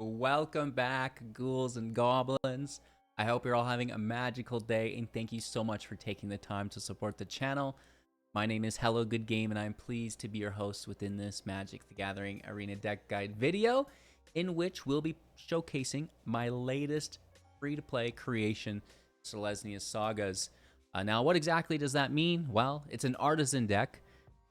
Welcome back, ghouls and goblins. I hope you're all having a magical day, and thank you so much for taking the time to support the channel. My name is Hello Good Game, and I'm pleased to be your host within this Magic the Gathering Arena Deck Guide video, in which we'll be showcasing my latest free-to-play creation, Selesnya Sagas. Now, what exactly does that mean? Well, it's an artisan deck.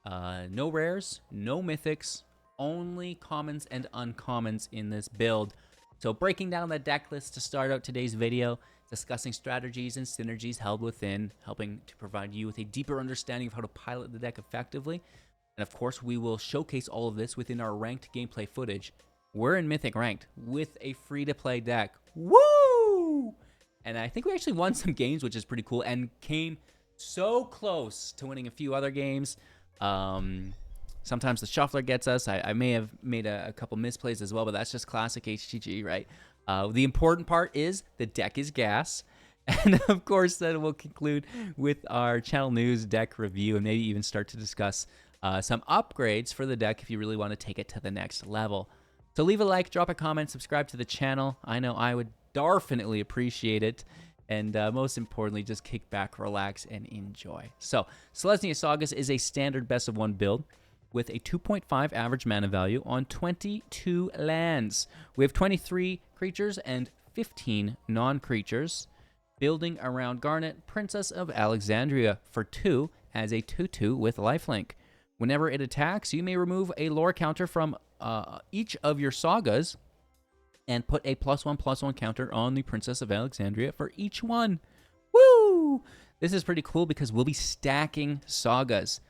No rares, no mythics, only commons and uncommons in this build. So breaking down the deck list to start out today's video, discussing strategies and synergies held within, helping to provide you with a deeper understanding of how to pilot the deck effectively. And of course, we will showcase all of this within our ranked gameplay footage. We're in Mythic ranked with a free-to-play deck. Woo! And I think we actually won some games, which is pretty cool, and came so close to winning a few other games. Sometimes the shuffler gets us. I may have made a couple misplays as well, but that's just classic HTG, right? The important part is the deck is gas. And of course, then we'll conclude with our channel news, deck review, and maybe even start to discuss some upgrades for the deck if you really want to take it to the next level. So leave a like, drop a comment, subscribe to the channel. I know I would definitely appreciate it. And most importantly, just kick back, relax, and enjoy. So, Selesnya Sagas is a standard best of one build with a 2.5 average mana value on 22 lands. We have 23 creatures and 15 non-creatures, building around Garnet, Princess of Alexandria for 2 as a 2/2 with lifelink. Whenever it attacks, you may remove a lore counter from each of your sagas and put a +1/+1 counter on the Princess of Alexandria for each one. Woo! This is pretty cool because we'll be stacking sagas.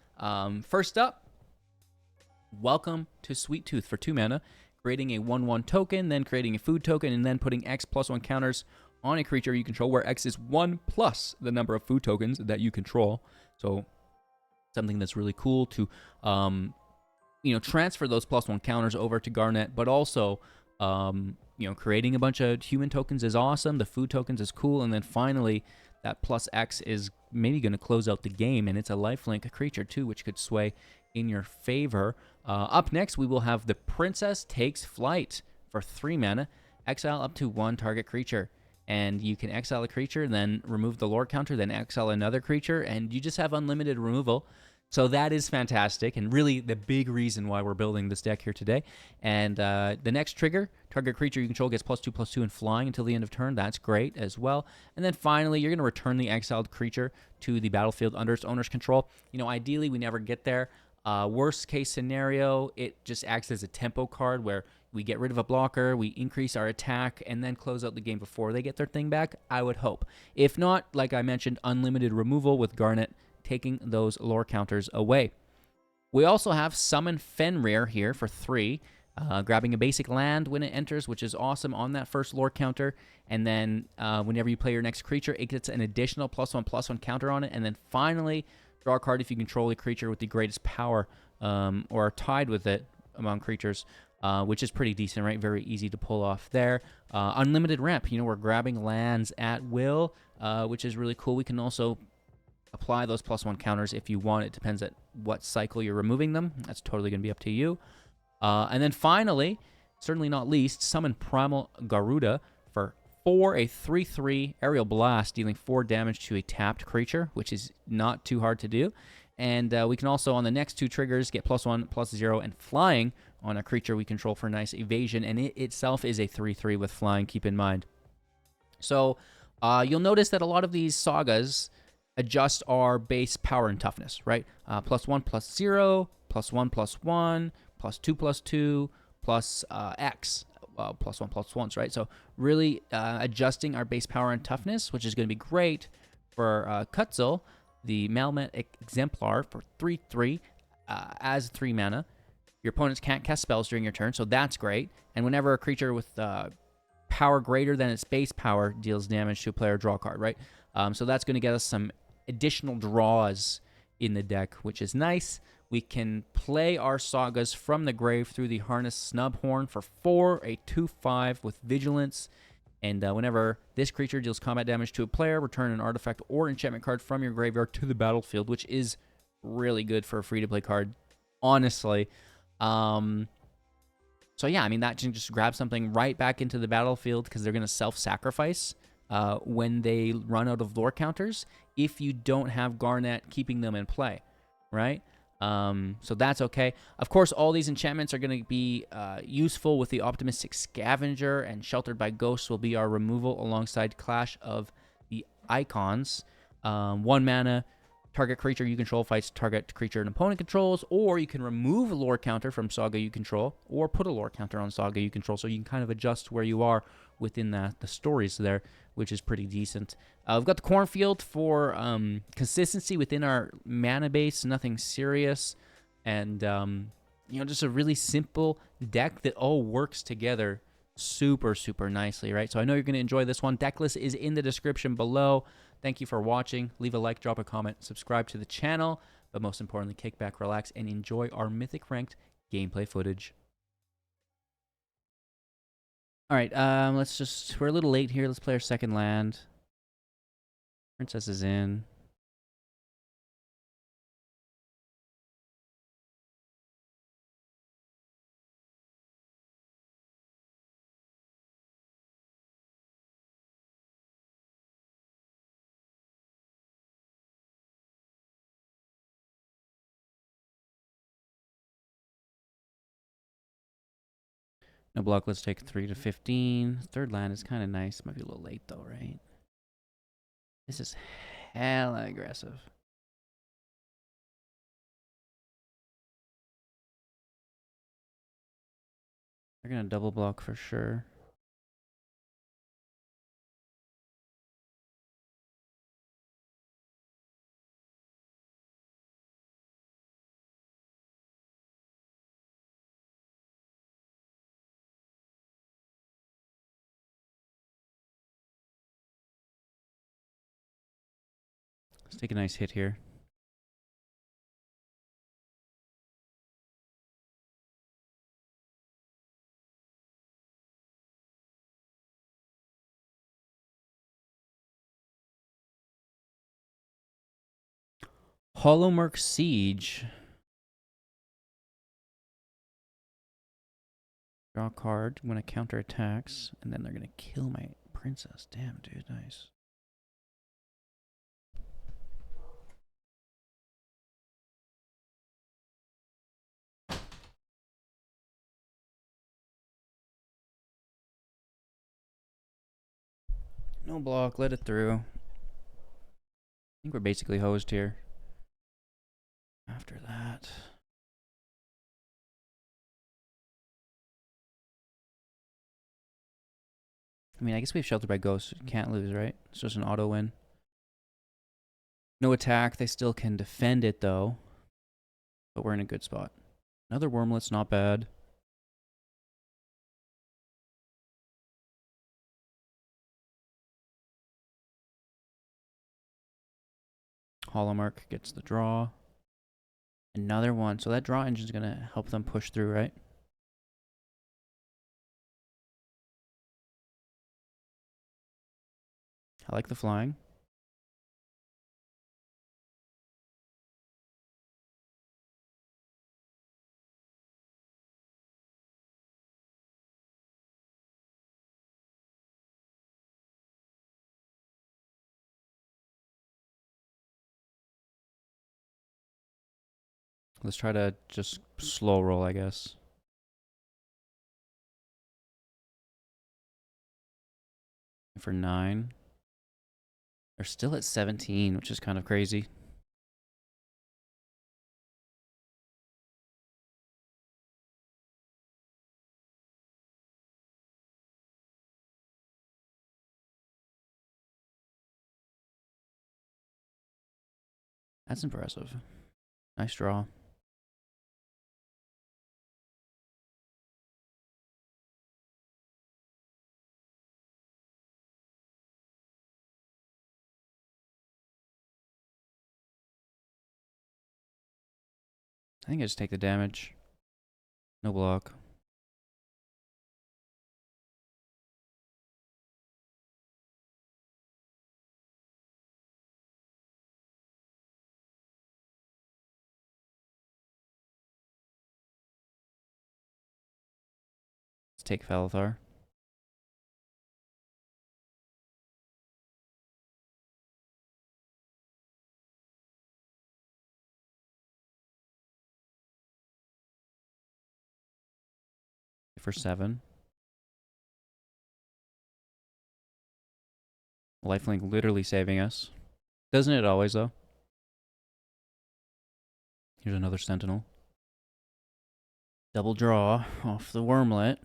First up, welcome to Sweet Tooth for 2 mana, creating a 1/1 token, then creating a food token, and then putting X +1 counters on a creature you control, where X is 1 plus the number of food tokens that you control. So something that's really cool to transfer those +1 counters over to Garnet, but also creating a bunch of human tokens is awesome. The food tokens is cool. And then finally, that +X is maybe going to close out the game. And it's a lifelink creature, too, which could sway in your favor. Up next, we will have the Princess Takes Flight for 3 mana. Exile up to 1 target creature. And you can exile a creature, then remove the lore counter, then exile another creature. And you just have unlimited removal. So that is fantastic, and really the big reason why we're building this deck here today. And the next trigger, target creature you control gets +2/+2 and flying until the end of turn. That's great as well. And then finally, you're going to return the exiled creature to the battlefield under its owner's control. Ideally, we never get there. Worst case scenario, it just acts as a tempo card where we get rid of a blocker, we increase our attack, and then close out the game before they get their thing back, I would hope. If not, like I mentioned, unlimited removal with Garnet, taking those lore counters away. We also have Summon Fenrir here for 3, grabbing a basic land when it enters, which is awesome on that first lore counter. And then whenever you play your next creature, it gets an additional +1/+1 counter on it. And then finally, draw a card if you control a creature with the greatest power or are tied with it among creatures, which is pretty decent, right? Very easy to pull off there. Unlimited ramp, we're grabbing lands at will, which is really cool. We can also apply those +1 counters if you want. It depends at what cycle you're removing them. That's totally going to be up to you. And then finally, certainly not least, summon Primal Garuda for 4, a 3/3 aerial blast, dealing 4 damage to a tapped creature, which is not too hard to do. And we can also, on the next 2 triggers, get +1/+0 and flying on a creature we control for nice evasion. And it itself is a 3/3 with flying, keep in mind. So you'll notice that a lot of these sagas adjust our base power and toughness, right? +1/+0, +1/+1, +2/+2, plus X, +1/+1s, right? So really adjusting our base power and toughness, which is going to be great for Kutzel, the Malmet Exemplar for 3/3 as 3 mana. Your opponents can't cast spells during your turn, so that's great. And whenever a creature with power greater than its base power deals damage to a player, draw a card, right? So that's going to get us some additional draws in the deck, which is nice. We can play our sagas from the grave through the Harness Snubhorn for 4, a 2/5 with vigilance. And whenever this creature deals combat damage to a player, return an artifact or enchantment card from your graveyard to the battlefield, which is really good for a free-to-play card, honestly. So yeah, I mean, that can just grab something right back into the battlefield because they're going to self-sacrifice when they run out of lore counters if you don't have Garnet keeping them in play, right? So that's okay. Of course, all these enchantments are going to be useful with the Optimistic Scavenger, and Sheltered by Ghosts will be our removal alongside Clash of the Icons. 1 mana, target creature you control fights target creature an opponent controls, or you can remove a lore counter from Saga you control, or put a lore counter on Saga you control, so you can kind of adjust where you are within the stories there, which is pretty decent. We've got the Cornfield for consistency within our mana base, nothing serious, and just a really simple deck that all works together super, super nicely, right? So I know you're going to enjoy this one. Decklist is in the description below. Thank you for watching. Leave a like, drop a comment, subscribe to the channel, but most importantly, kick back, relax, and enjoy our Mythic ranked gameplay footage. All right, we're a little late here. Let's play our second land. Princess is in. No block, let's take 3 to 15. Third land is kind of nice. Might be a little late though, right? This is hella aggressive. They're going to double block for sure. Let's take a nice hit here. Hollowmark Siege. Draw a card when it counterattacks, and then they're going to kill my princess. Damn, dude, nice. No block, let it through. I think we're basically hosed here. After that. I mean, I guess we have Sheltered by Ghosts. Can't lose, right? It's just an auto win. No attack. They still can defend it, though. But we're in a good spot. Another Wormlet's not bad. Hollowmark gets the draw. Another one. So that draw engine's going to help them push through, right? I like the flying. Let's try to just slow roll, I guess. For 9. They're still at 17, which is kind of crazy. That's impressive. Nice draw. I think I just take the damage. No block. Let's take Falthar. For 7. Lifelink literally saving us. Doesn't it always, though? Here's another Sentinel. Double draw off the Wormlet.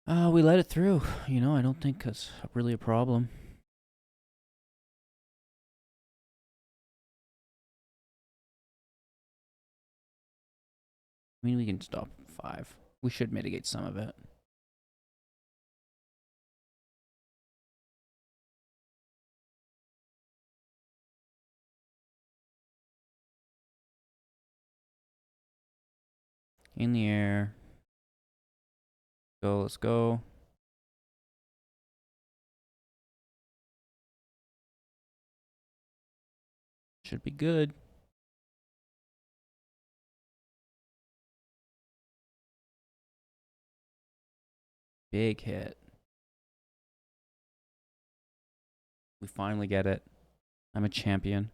We let it through. You know, I don't think it's really a problem. I mean, we can stop 5. We should mitigate some of it. In the air. Go, let's go. Should be good. Big hit. We finally get it. I'm a champion.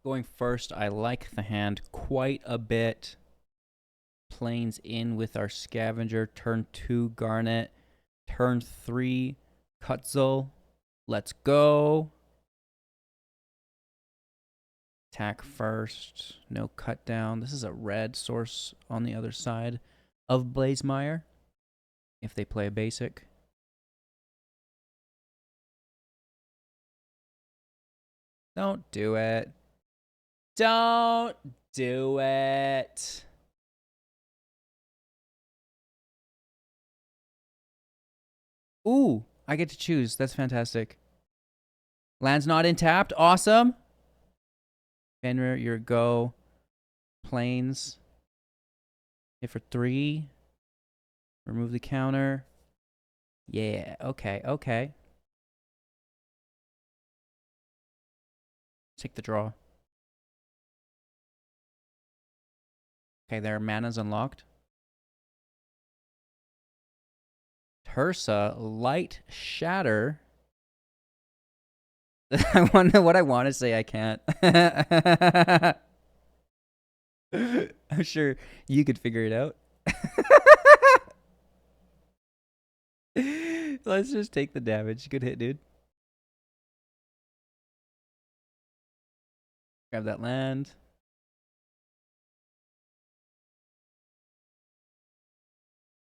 Going first, I like the hand quite a bit. Planes in with our scavenger. Turn 2, Garnet. Turn 3, Cutzel. Let's go. Attack first. No cut down. This is a red source on the other side of Blazemire. If they play a basic. Don't do it. Don't do it. Ooh, I get to choose. That's fantastic. Land's not in tapped. Awesome. Fenrir, your go. Planes. Hit for 3. Remove the counter. Yeah, okay, okay. Take the draw. Okay, their mana's unlocked. Tursa, Light Shatter. I wonder what I want to say. I can't. I'm sure you could figure it out. Let's just take the damage. Good hit, dude. Grab that land.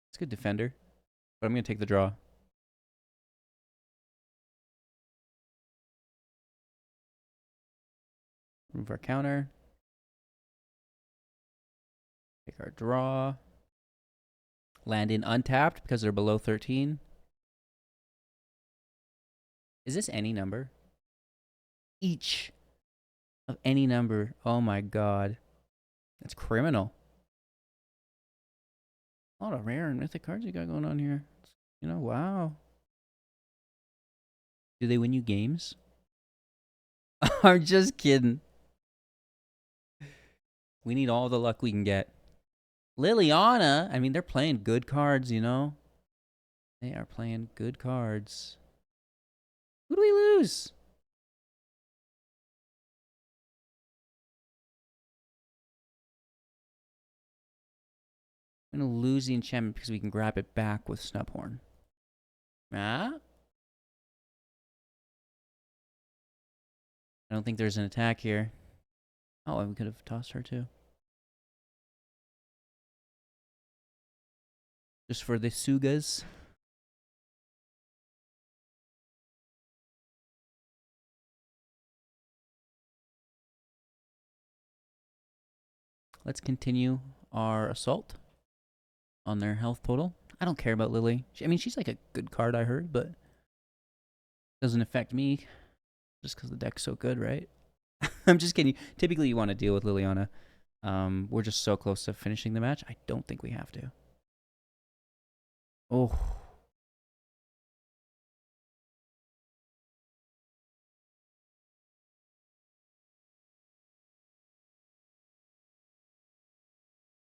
It's a good defender. But I'm going to take the draw. Remove our counter. Take our draw. Land in untapped because they're below 13. Is this any number? Each of any number. Oh my god. That's criminal. A lot of rare and mythic cards you got going on here. You know, wow. Do they win you games? I'm just kidding. We need all the luck we can get. Liliana, I mean, they're playing good cards, you know? They are playing good cards. Who do we lose? I'm going to lose the enchantment because we can grab it back with Snubhorn. Ah? I don't think there's an attack here. Oh, and we could have tossed her too. Just for the Sugas. Let's continue our assault on their health total. I don't care about Lily. I mean, she's like a good card, I heard, but doesn't affect me just because the deck's so good, right? I'm just kidding. Typically, you want to deal with Liliana. We're just so close to finishing the match. I don't think we have to. Oh.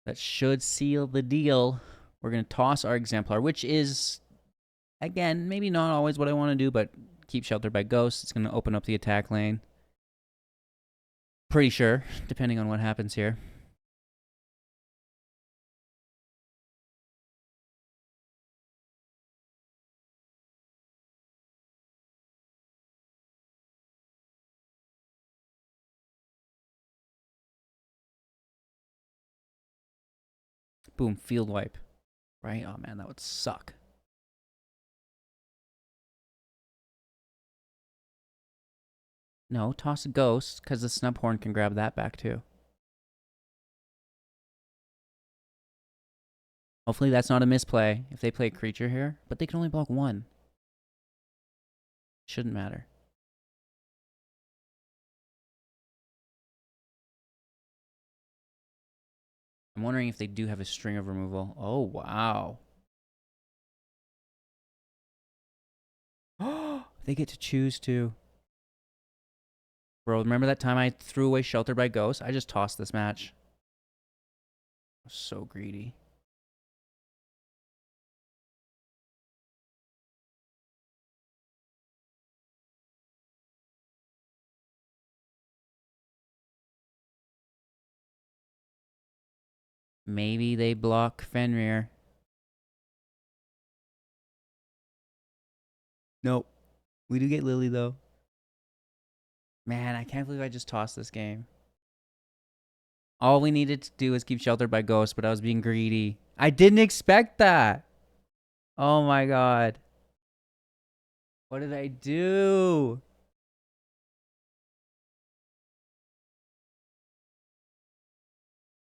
That should seal the deal. We're going to toss our Exemplar, which is, again, maybe not always what I want to do, but keep sheltered by ghosts. It's going to open up the attack lane. Pretty sure, depending on what happens here. Boom, field wipe. Right? Oh man, that would suck. No, toss a ghost, because the Snubhorn can grab that back too. Hopefully that's not a misplay if they play a creature here, but they can only block one. Shouldn't matter. I'm wondering if they do have a string of removal. Oh, wow. They get to choose to. Bro, remember that time I threw away Shelter by Ghost? I just tossed this match. I was so greedy. Maybe they block Fenrir. Nope. We do get Lily, though. Man, I can't believe I just tossed this game. All we needed to do was keep Sheltered by Ghost, but I was being greedy. I didn't expect that. Oh my god. What did I do?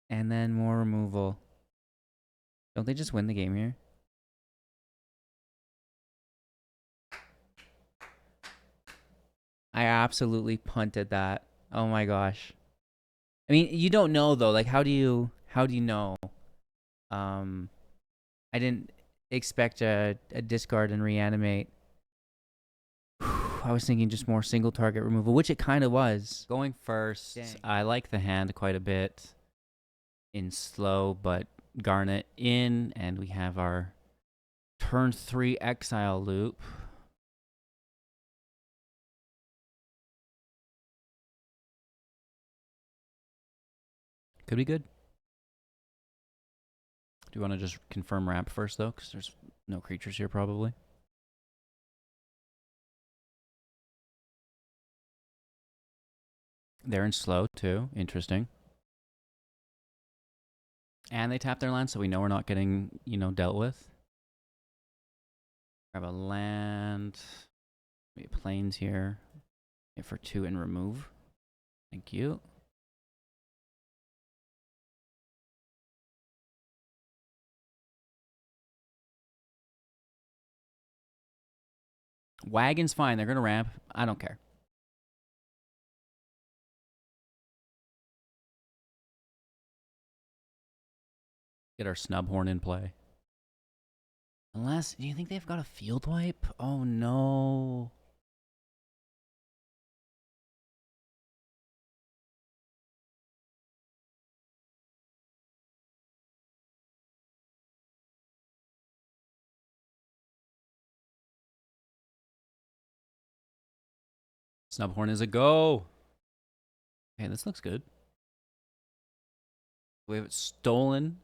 And then more removal. Don't they just win the game here? I absolutely punted that. Oh my gosh. I mean, you don't know though. Like, how do you know? I didn't expect a discard and reanimate. I was thinking just more single target removal, which it kind of was. Going first, dang. I like the hand quite a bit in slow, but Garnet in, and we have our turn 3 exile loop. Could be good. Do you want to just confirm ramp first, though? Because there's no creatures here, probably. They're in slow, too. Interesting. And they tap their land, so we know we're not getting, dealt with. Grab a land. Maybe planes here. Hit for 2 and remove. Thank you. Wagon's fine. They're going to ramp. I don't care. Get our Snubhorn in play. Unless, do you think they've got a field wipe? Oh, no. Snubhorn is a go. Hey, this looks good. We have it stolen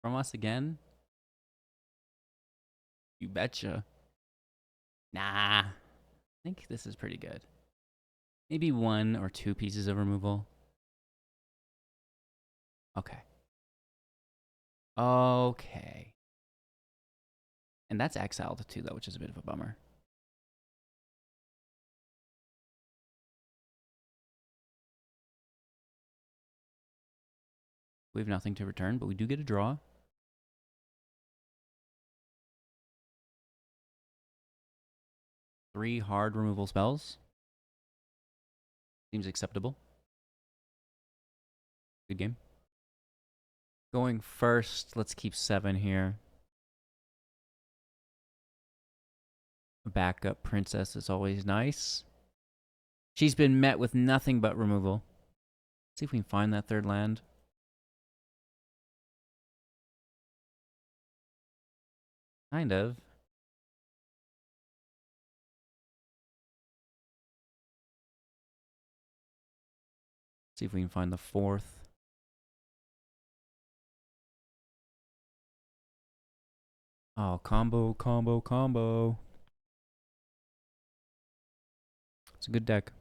from us again. You betcha. Nah. I think this is pretty good. Maybe 1 or 2 pieces of removal. Okay. Okay. And that's exiled too, though, which is a bit of a bummer. We have nothing to return, but we do get a draw. Three hard removal spells. Seems acceptable. Good game. Going first, let's keep 7 here. A backup princess is always nice. She's been met with nothing but removal. Let's see if we can find that third land. Kind of. See if we can find the fourth. Oh, combo, combo, combo. It's a good deck.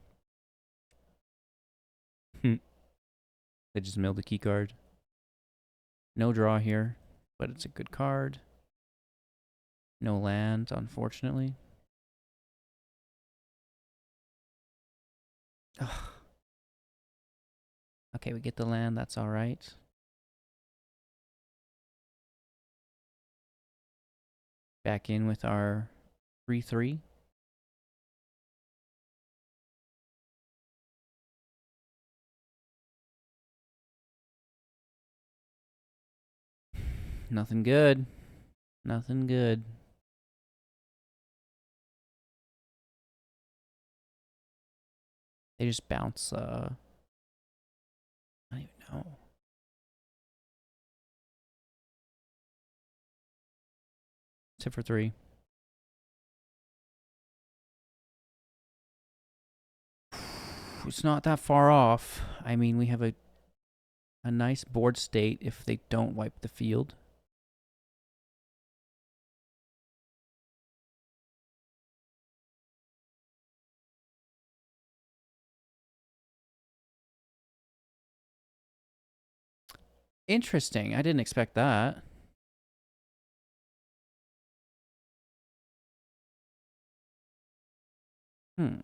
They just milled the key card. No draw here, but it's a good card. No land, unfortunately. Ugh. Okay, we get the land. That's all right. Back in with our 3/3. Nothing good. Nothing good. They just bounce, I don't even know. Tip for 3. It's not that far off. I mean, we have a nice board state if they don't wipe the field. Interesting. I didn't expect that. Hmm.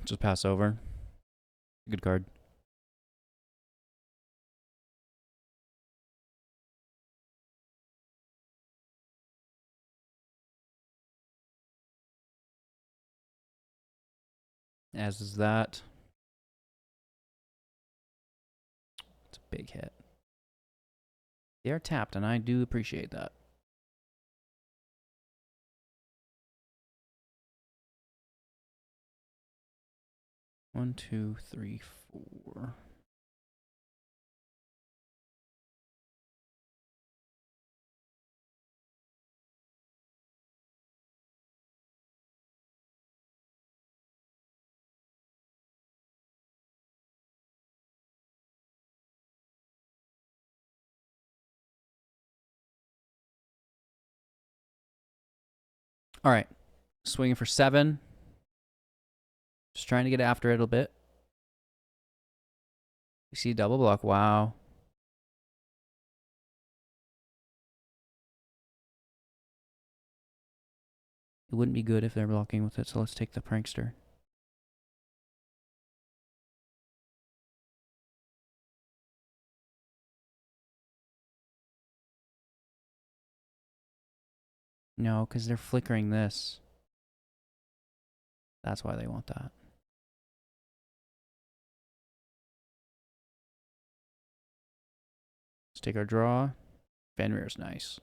Just pass over. Good card. As is that. It's a big hit. They are tapped, and I do appreciate that. One, two, three, four. All right. Swinging for 7. Just trying to get after it a bit. You see double block. Wow. It wouldn't be good if they're blocking with it, so let's take the prankster. No, because they're flickering this. That's why they want that. Let's take our draw. Fenrir's nice.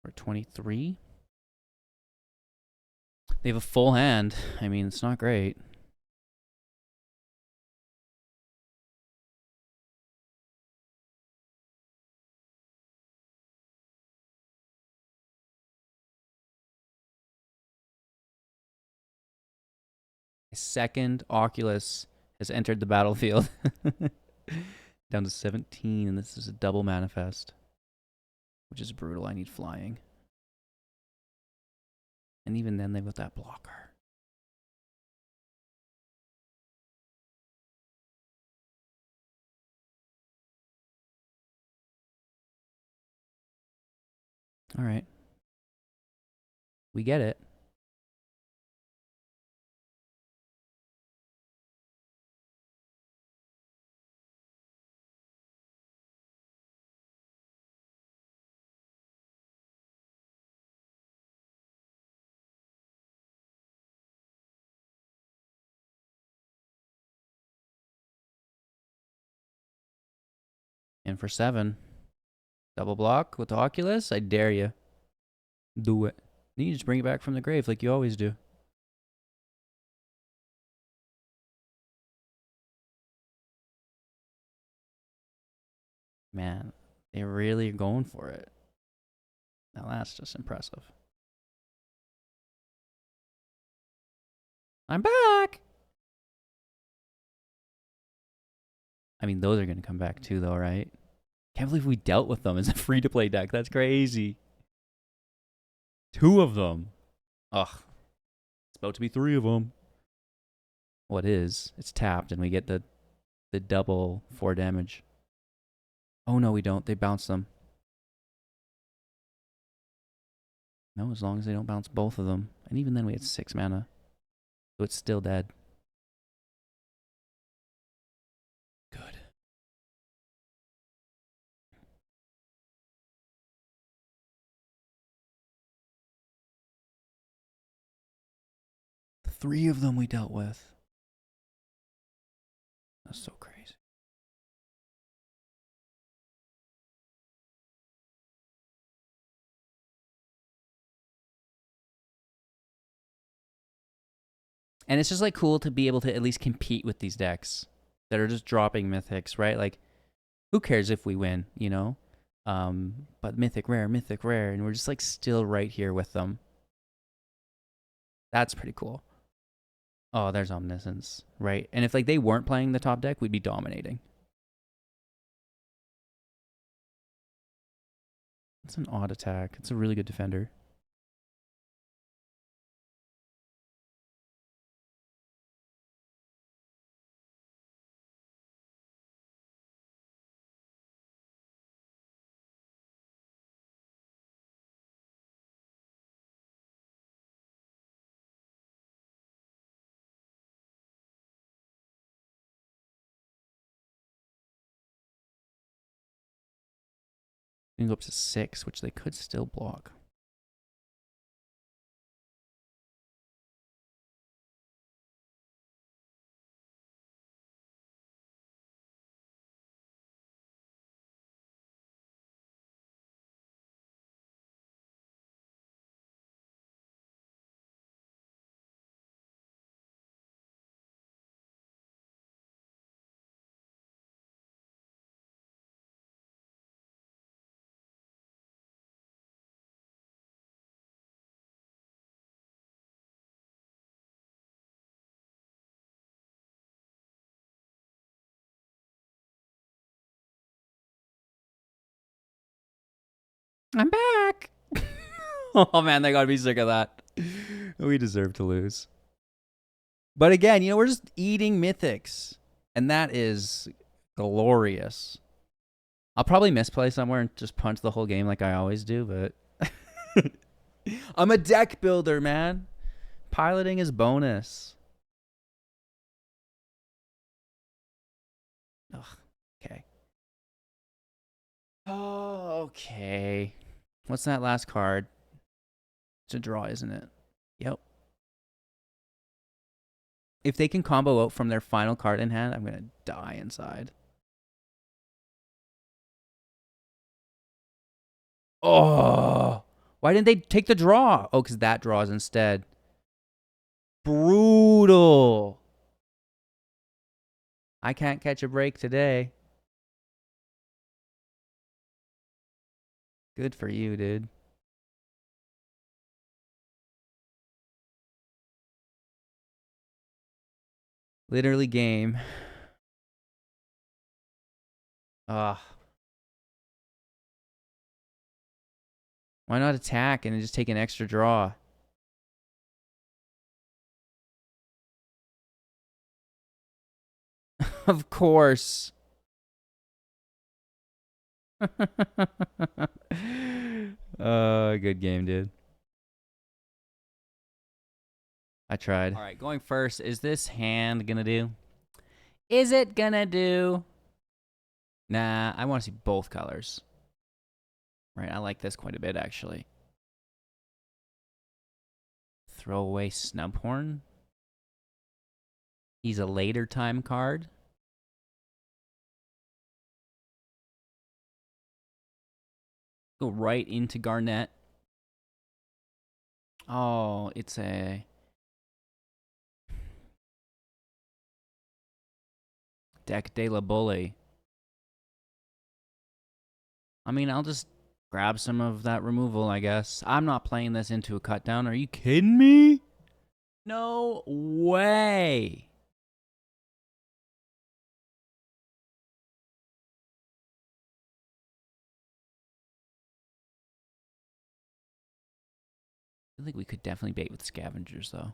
We're 23. They have a full hand. I mean, it's not great. Second Oculus has entered the battlefield. Down to 17, and this is a double manifest, which is brutal. I need flying. And even then, they've got that blocker. All right. We get it. And for 7. Double block with the Oculus? I dare you. Do it. Then you just bring it back from the grave like you always do. Man, they really are going for it. Now that's just impressive. I'm back! I mean, those are going to come back too, though, right? Can't believe we dealt with them as a free-to-play deck. That's crazy. 2 of them. Ugh. It's about to be 3 of them. What is? It's tapped, and we get the double 4 damage. Oh, no, we don't. They bounce them. No, as long as they don't bounce both of them. And even then, we had 6 mana. So it's still dead. Good. The 3 of them we dealt with. That's so crazy. And it's just like cool to be able to at least compete with these decks that are just dropping mythics, right? Like, who cares if we win, you know? But mythic rare, and we're just like still right here with them. That's pretty cool. Oh, there's Omniscience, right? And if like they weren't playing the top deck, we'd be dominating. It's an odd attack. It's a really good defender. You can go up to 6, which they could still block. I'm back. Oh man, they gotta be sick of that. We deserve to lose. But again, you know, we're just eating mythics. And that is glorious. I'll probably misplay somewhere and just punch the whole game like I always do, but I'm a deck builder, man. Piloting is bonus. Ugh, okay. Oh, okay. What's that last card? It's a draw, isn't it? Yep. If they can combo out from their final card in hand, I'm going to die inside. Oh, why didn't they take the draw? Oh, because that draws instead. Brutal. I can't catch a break today. Good for you, dude. Literally game. Ugh. Why not attack and just take an extra draw? Of course. Good game, dude. I tried. All right, going first. Is this hand gonna do? Is it gonna do? Nah, I want to see both colors. Right, I like this quite a bit, actually. Throw away Snubhorn. He's a later time card. Go right into Garnet. Oh, it's a Deck de la Bully. I mean, I'll just grab some of that removal, I guess. I'm not playing this into a cut down. Are you kidding me? No way. I feel like we could definitely bait with scavengers, though.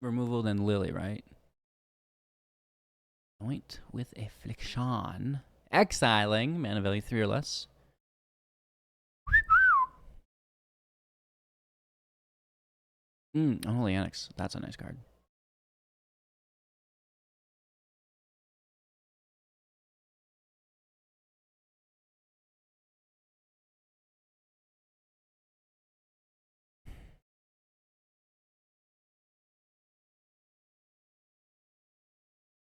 Removal, then Lily, right? Point with Affliction. Exiling. Mana value 3 or less. Unholy Annex. That's a nice card.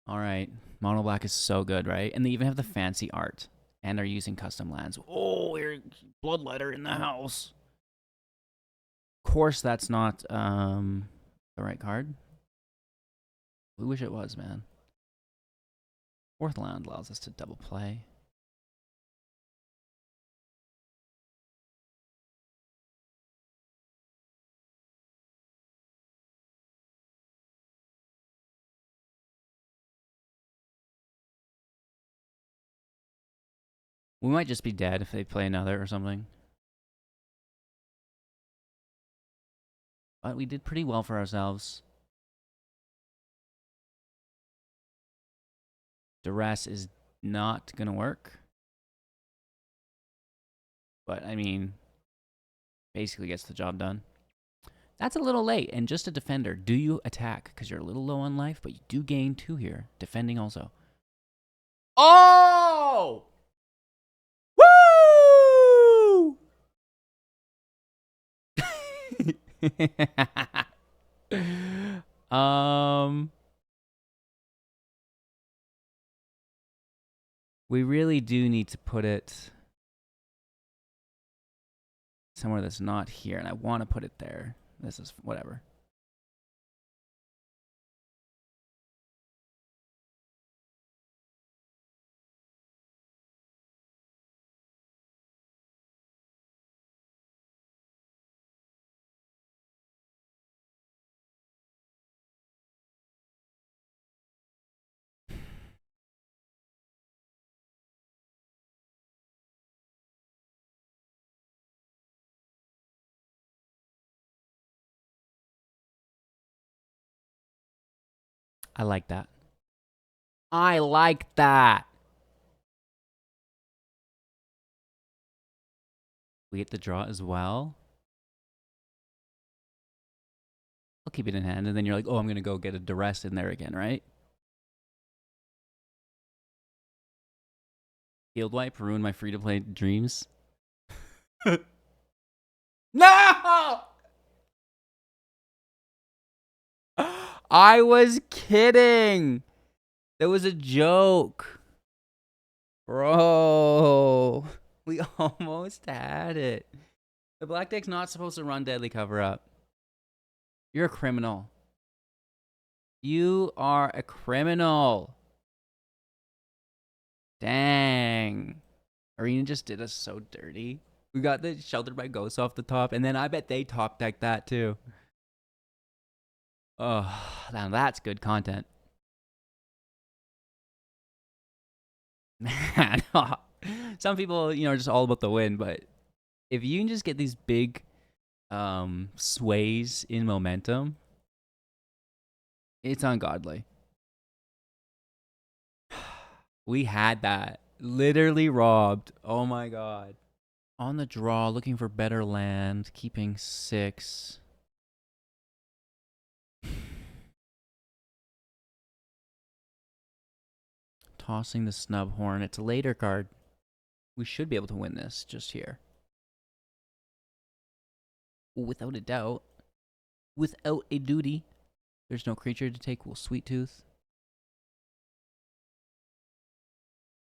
All right. Mono black is so good, right? And they even have the fancy art. And they're using custom lands. Oh, we're Bloodletter in the house. Of course, that's not the right card. We wish it was, man. Fourth land allows us to double play. We might just be dead if they play another or something. But we did pretty well for ourselves. Duress is not going to work. But, I mean, basically gets the job done. That's a little late. And just a defender. Do you attack? Because you're a little low on life, but you do gain 2 here. Defending also. Oh! Woo! We really do need to put it somewhere that's not here, and I want to put it there. This is whatever. I like that. I like that. We get the draw as well. I'll keep it in hand, and then you're like, oh, I'm going to go get a duress in there again, right? Field wipe, ruin my free-to-play dreams. No! I was kidding. That was a joke. Bro. We almost had it. The black deck's not supposed to run Deadly Cover Up. You're a criminal. You are a criminal. Dang. Arena just did us so dirty. We got the Sheltered by Ghosts off the top, and then I bet they top decked that too. Oh, now that's good content. Man, Some people, you know, are just all about the win, but if you can just get these big sways in momentum, it's ungodly. We had that. Literally robbed. Oh my god. On the draw, looking for better land, keeping 6. Tossing the snub horn. It's a later card. We should be able to win this just here. Without a doubt. Without a duty. There's no creature to take. Well, Sweet Tooth.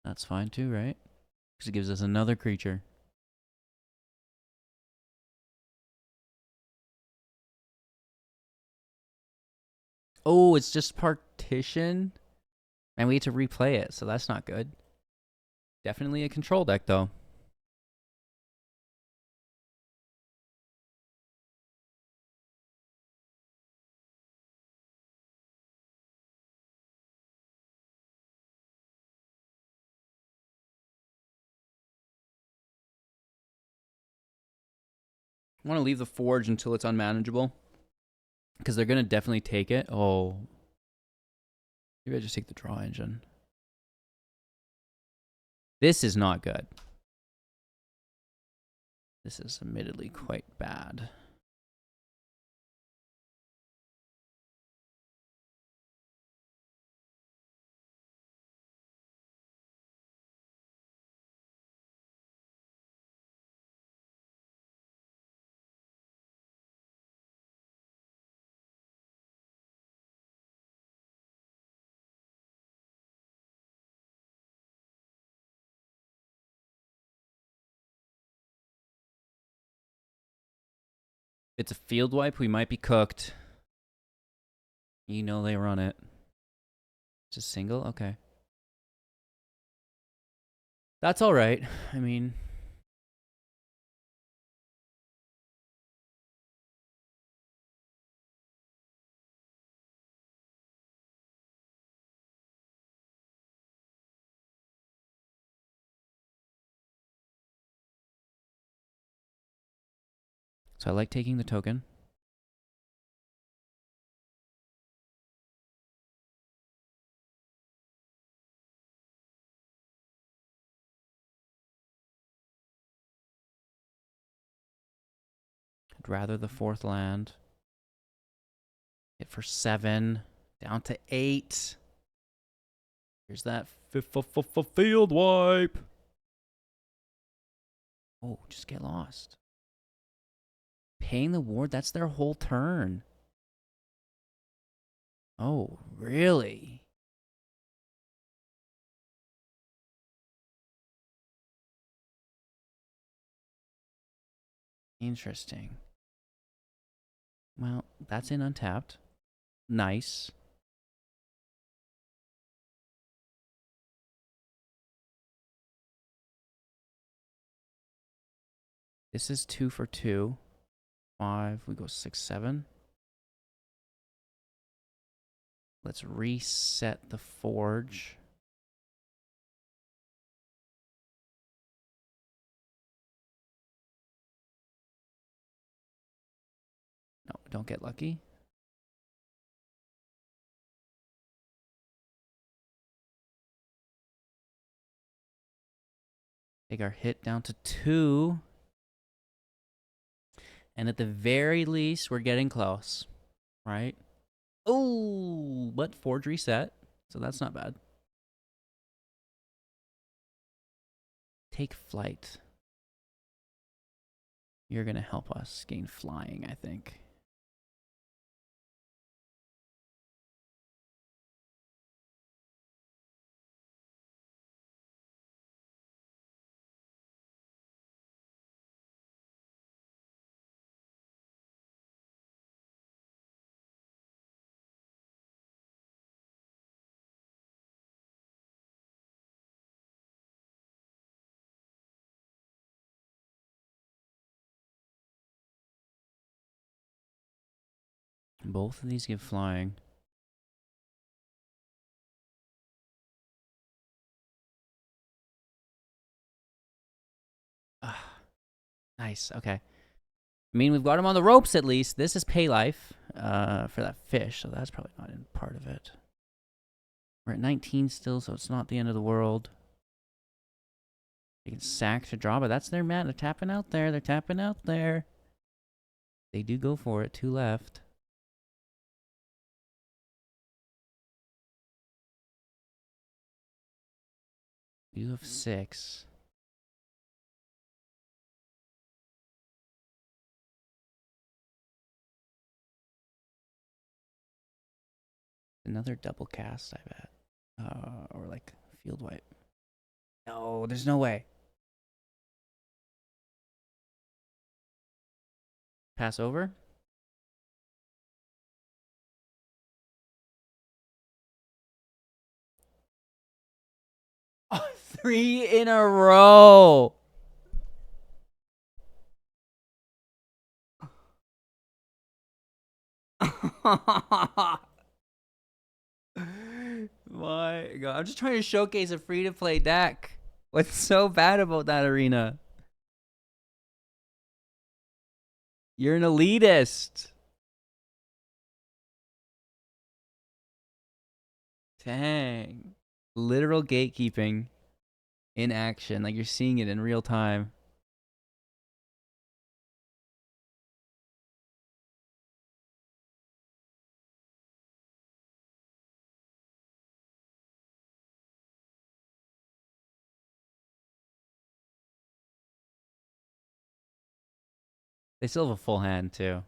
That's fine too, right? Because it gives us another creature. Oh, it's just partition? And we get to replay it, so that's not good. Definitely a control deck, though. I want to leave the Forge until it's unmanageable. Because they're going to definitely take it. Oh. Maybe I just take the draw engine. This is not good. This is admittedly quite bad. It's a field wipe. We might be cooked. You know they run it. It's a single? Okay. That's all right. I mean... So I like taking the token. I'd rather the 4th land. Hit for 7. Down to 8. Here's that field wipe. Oh, just get lost. Paying the ward, that's their whole turn. Oh, really? Interesting. Well, that's in untapped. Nice. This is 2 for 2. 5. We go 6, 7. Let's reset the Forge. No, don't get lucky. Take our hit down to 2. And at the very least, we're getting close, right? Oh, but Forge reset, so that's not bad. Take flight. You're going to help us gain flying, I think. Both of these give flying. Nice. Okay. I mean, we've got him on the ropes at least. This is pay life for that fish, so that's probably not in part of it. We're at 19 still, so it's not the end of the world. They can sack to draw, but that's their man. They're tapping out there. They're tapping out there. They do go for it. 2 left. You have 6. Another double cast, I bet. Or like field wipe. No, there's no way. Pass over. Oh, 3 in a row. My God, I'm just trying to showcase a free-to-play deck. What's so bad about that arena? You're an elitist. Dang. Literal gatekeeping in action. Like you're seeing it in real time. They still have a full hand, too.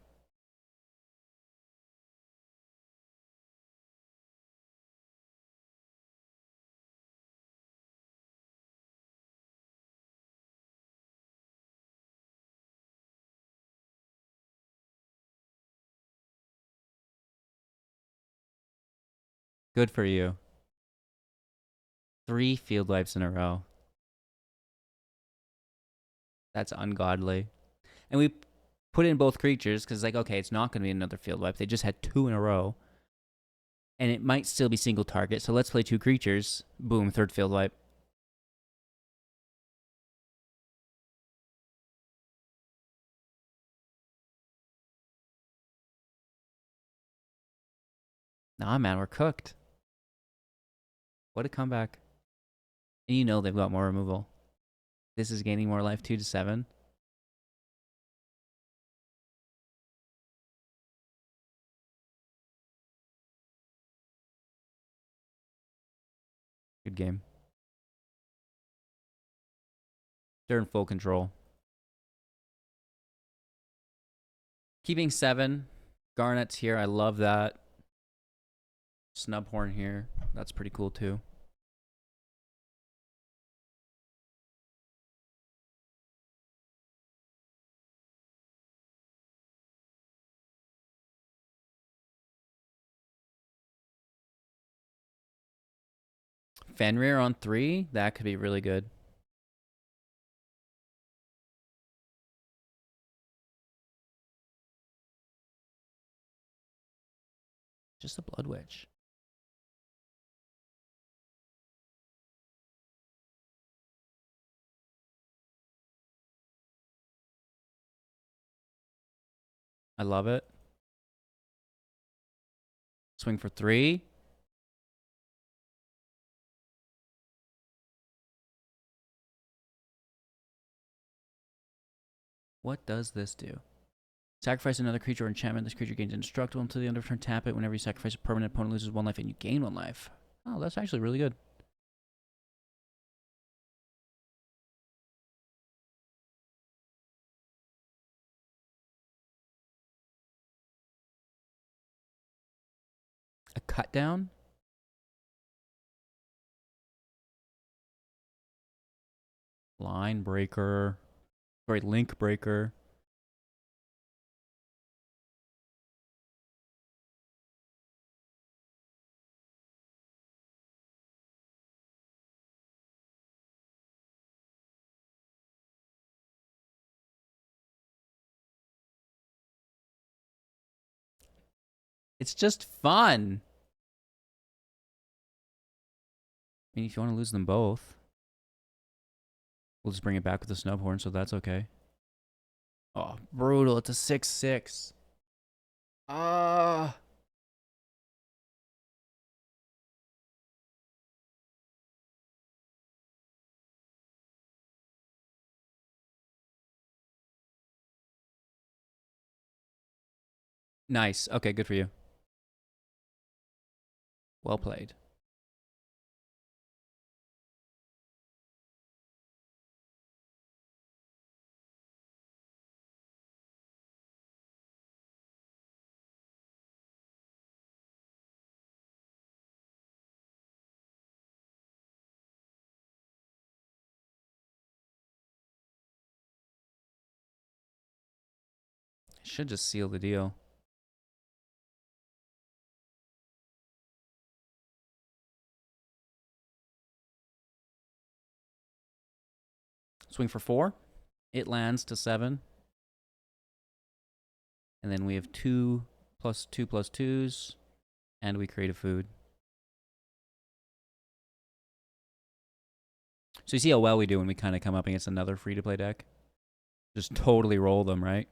Good for you. 3 field wipes in a row. That's ungodly. And we put in both creatures because, like, okay, it's not going to be another field wipe. They just had 2 in a row. And it might still be single target. So let's play 2 creatures. Boom, 3rd field wipe. Nah, man, we're cooked. What a comeback. And you know they've got more removal. This is gaining more life, 2 to 7. Good game. They're in full control. Keeping 7. Garnet's here. I love that. Snubhorn here. That's pretty cool too. Fenrir on 3. That could be really good. Just a Blood Witch. I love it. Swing for 3. What does this do? Sacrifice another creature or enchantment. This creature gains indestructible until the end of turn. Tap it. Whenever you sacrifice a permanent, opponent loses 1 life and you gain 1 life. Oh, that's actually really good. A cut down? Line breaker. Sorry, link breaker. It's just fun. I mean, if you want to lose them both, we'll just bring it back with the Snubhorn, so that's okay. Oh, brutal. It's a 6/6. Ah. Nice. Okay, good for you. Well played. Should just seal the deal. Swing for 4. It lands to 7. And then we have 2+2+2s. And we create a food. So you see how well we do when we kind of come up against another free-to-play deck? Just totally roll them, right?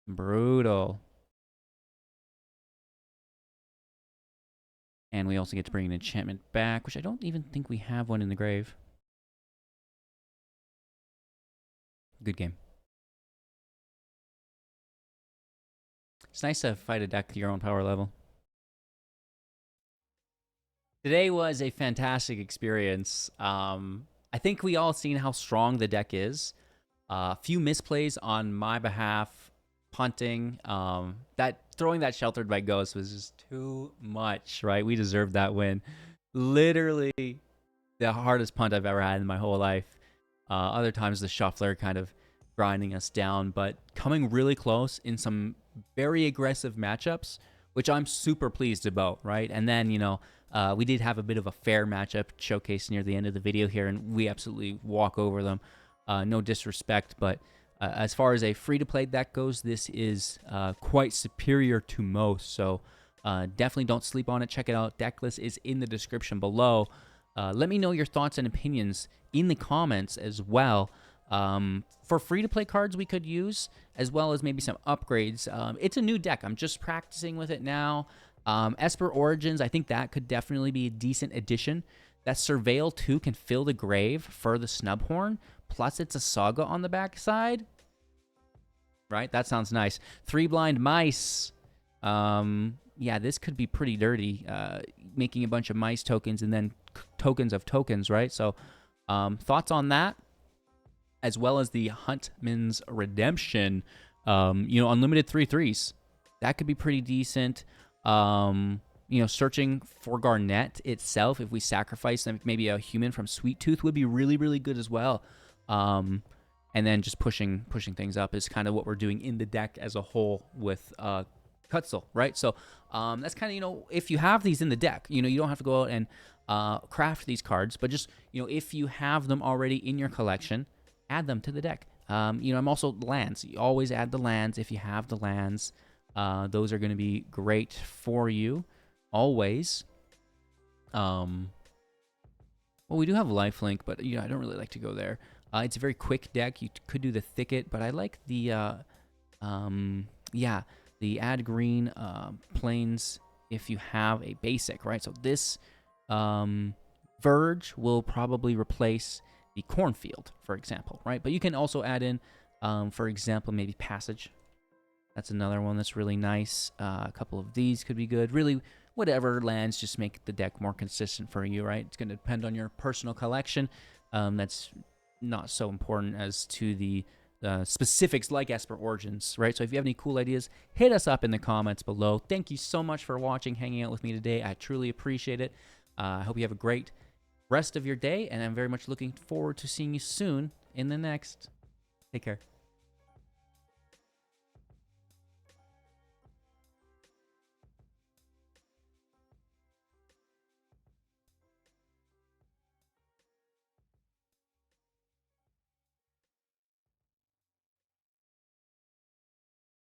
Brutal. And we also get to bring an enchantment back, which I don't even think we have one in the grave. Good game. It's nice to fight a deck to your own power level. Today was a fantastic experience. I think we all seen how strong the deck is. A few misplays on my behalf, punting. That throwing that sheltered by ghost was just too much, right? We deserved that win. Literally the hardest punt I've ever had in my whole life. Other times the shuffler kind of grinding us down, but coming really close in some very aggressive matchups, which I'm super pleased about, right? And then, we did have a bit of a fair matchup showcase near the end of the video here, and we absolutely walk over them. No disrespect, but as far as a free-to-play deck goes, this is quite superior to most, so definitely don't sleep on it. Check it out. Decklist is in the description below. Let me know your thoughts and opinions in the comments as well. For free-to-play cards we could use, as well as maybe some upgrades. It's a new deck. I'm just practicing with it now. Esper Origins, I think that could definitely be a decent addition. That Surveil 2 can fill the grave for the Snubhorn, plus it's a Saga on the backside. Right? That sounds nice. 3 Blind Mice. Yeah, this could be pretty dirty. Making a bunch of mice tokens and then tokens of tokens, right? So, thoughts on that? As well as the Huntman's Redemption. Unlimited 3/3s. That could be pretty decent. Searching for Garnet itself, if we sacrifice them, maybe a human from Sweet Tooth would be really, really good as well. And then just pushing things up is kind of what we're doing in the deck as a whole with Cutzel, right? So that's kind of, if you have these in the deck, you don't have to go out and craft these cards, but just, if you have them already in your collection, add them to the deck. I'm also lands. You always add the lands if you have the lands. Those are going to be great for you, always. Well, we do have lifelink, but I don't really like to go there. It's a very quick deck. You could do the Thicket, but I like the the add green planes if you have a basic, right? So this Verge will probably replace the Cornfield, for example, right? But you can also add in, for example, maybe Passage. That's another one that's really nice. A couple of these could be good. Really, whatever lands just make the deck more consistent for you, right? It's going to depend on your personal collection. That's not so important as to the specifics like Esper Origins, right? So if you have any cool ideas, hit us up in the comments below. Thank you so much for watching, hanging out with me today. I truly appreciate it. I hope you have a great rest of your day, and I'm very much looking forward to seeing you soon in the next. Take care.